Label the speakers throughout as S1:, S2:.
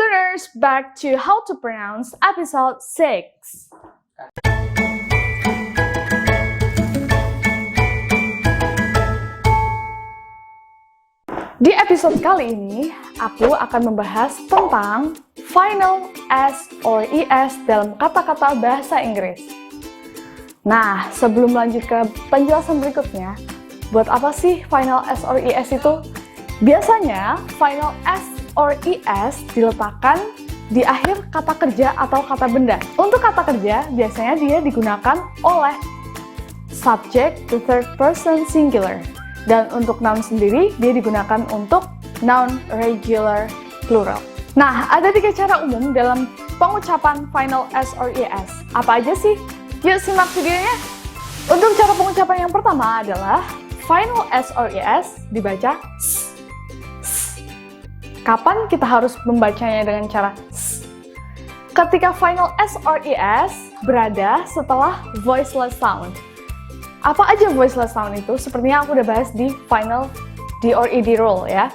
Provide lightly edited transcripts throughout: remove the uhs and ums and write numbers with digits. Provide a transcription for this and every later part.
S1: learners, back to How to Pronounce episode 6. Di episode kali ini, aku akan membahas tentang final S or ES dalam kata-kata bahasa Inggris. Nah, sebelum lanjut ke penjelasan berikutnya, buat apa sih final S or ES itu? Biasanya, final S or ES diletakkan di akhir kata kerja atau kata benda. Untuk kata kerja, biasanya dia digunakan oleh subject to third person singular. Dan untuk noun sendiri, dia digunakan untuk noun regular plural. Nah, ada 3 cara umum dalam pengucapan final S or ES. Apa aja sih? Yuk simak videonya. Untuk cara pengucapan yang pertama adalah final S or ES dibaca S. Kapan kita harus membacanya dengan cara S? Ketika final S or ES berada setelah voiceless sound. Apa aja voiceless sound itu? Sepertinya aku udah bahas di final D or ED rule ya.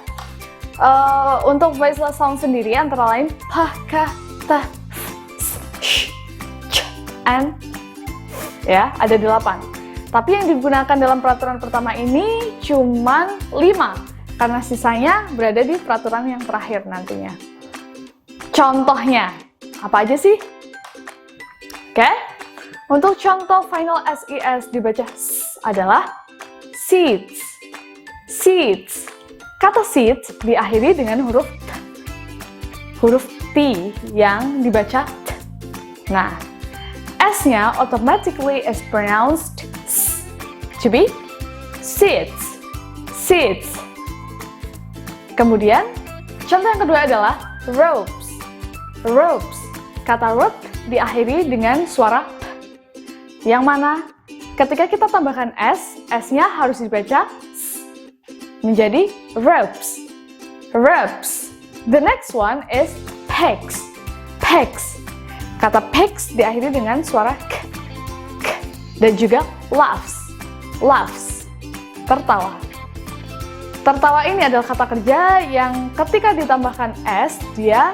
S1: Untuk voiceless sound sendiri antara lain p, k, t, f, s, sh, ch, and ya, ada 8. Tapi yang digunakan dalam peraturan pertama ini cuman 5 karena sisanya berada di peraturan yang terakhir nantinya. Contohnya, apa aja sih? Oke? Untuk contoh final SES dibaca S adalah seeds. Seeds. Kata seeds diakhiri dengan huruf T. Huruf T yang dibaca T. Nah, S-nya automatically is pronounced S. To be seeds. Seeds. Kemudian, contoh yang kedua adalah ropes. Ropes. Kata rope diakhiri dengan suara P. Yang mana ketika kita tambahkan S, S-nya harus dibaca S. Menjadi ropes. Ropes. The next one is pegs. Pegs. Kata pegs diakhiri dengan suara K. K. Dan juga laughs. Laughs. Tertawa. Tertawa ini adalah kata kerja yang ketika ditambahkan S, dia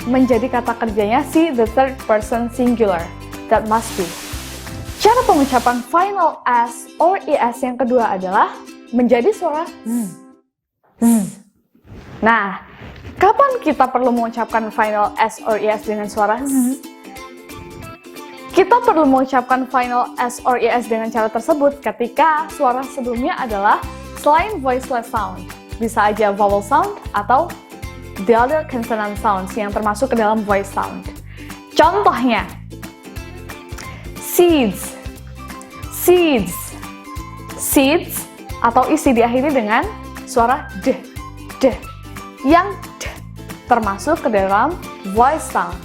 S1: menjadi kata kerjanya si the third person singular. That must be. Cara pengucapan final S or ES yang kedua adalah menjadi suara Z. Z. Nah, kapan kita perlu mengucapkan final S or ES dengan suara Z? Kita perlu mengucapkan final S or ES dengan cara tersebut ketika suara sebelumnya adalah selain voiceless sound. Bisa aja vowel sound atau the other consonant sounds yang termasuk ke dalam voice sound. Contohnya, seeds. Seeds. Seeds atau isi diakhiri dengan suara D. D. Yang D termasuk ke dalam voice sound.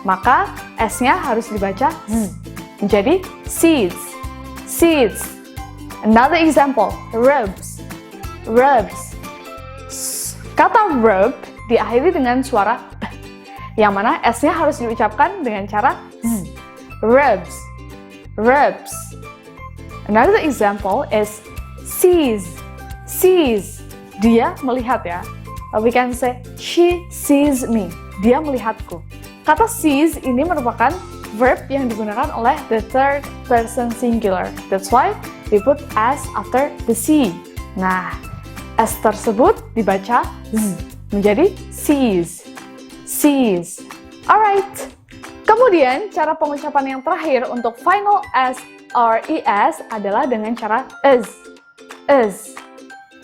S1: Maka S-nya harus dibaca Z. Menjadi seeds. Seeds. Another example, robes. Robes. Kata robe diakhiri dengan suara B. Yang mana S-nya harus diucapkan dengan cara Z. Robes. Robes. Another example is sees. Sees. Dia melihat ya. We can say she sees me. Dia melihatku. Kata sees ini merupakan verb yang digunakan oleh the third person singular. That's why we put S after the see. Nah, S tersebut dibaca Z. Menjadi sees. Sees. Alright. Kemudian, cara pengucapan yang terakhir untuk final S or ES adalah dengan cara is. Is.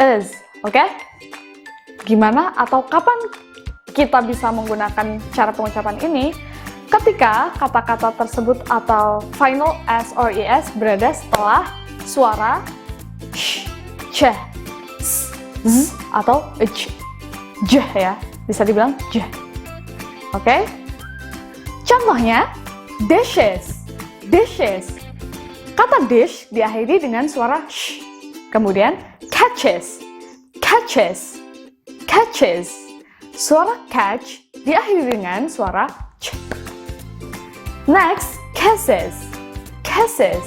S1: Is. Oke? Gimana atau kapan kita bisa menggunakan cara pengucapan ini? Ketika kata-kata tersebut atau final S or ES berada setelah suara sh, ch, s, z, atau j. J ya. Bisa dibilang j. Oke? Contohnya, dishes. Dishes. Kata dish diakhiri dengan suara sh. Kemudian, catches. Catches. Catches. Suara catch diakhiri dengan suara ch. Next, kisses. Kisses.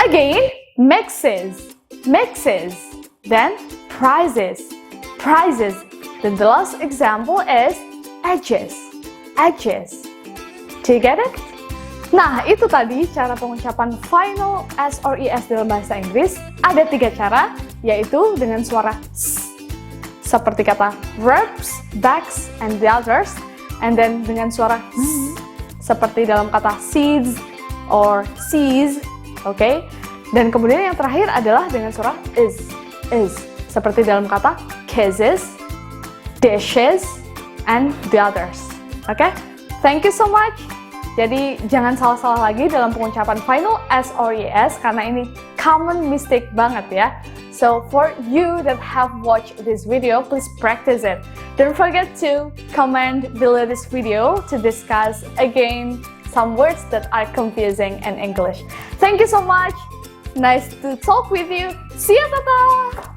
S1: Again, mixes. Mixes. Then, prizes. Prizes. Then the last example is edges. edges. Do you get it? Nah, itu tadi cara pengucapan final S or ES dalam bahasa Inggris. Ada 3 cara, yaitu dengan suara S, seperti kata verbs, backs, and the others. And then dengan suara Z, seperti dalam kata seeds or seas, okay? Dan kemudian yang terakhir adalah dengan suara is, seperti dalam kata kisses, dishes, and the others. Okay? Thank you so much. Jadi jangan salah-salah lagi dalam pengucapan final S or ES karena ini common mistake banget ya. So for you that have watched this video, please practice it. Don't forget to comment below this video to discuss again some words that are confusing in English. Thank you so much. Nice to talk with you. See you, Tata!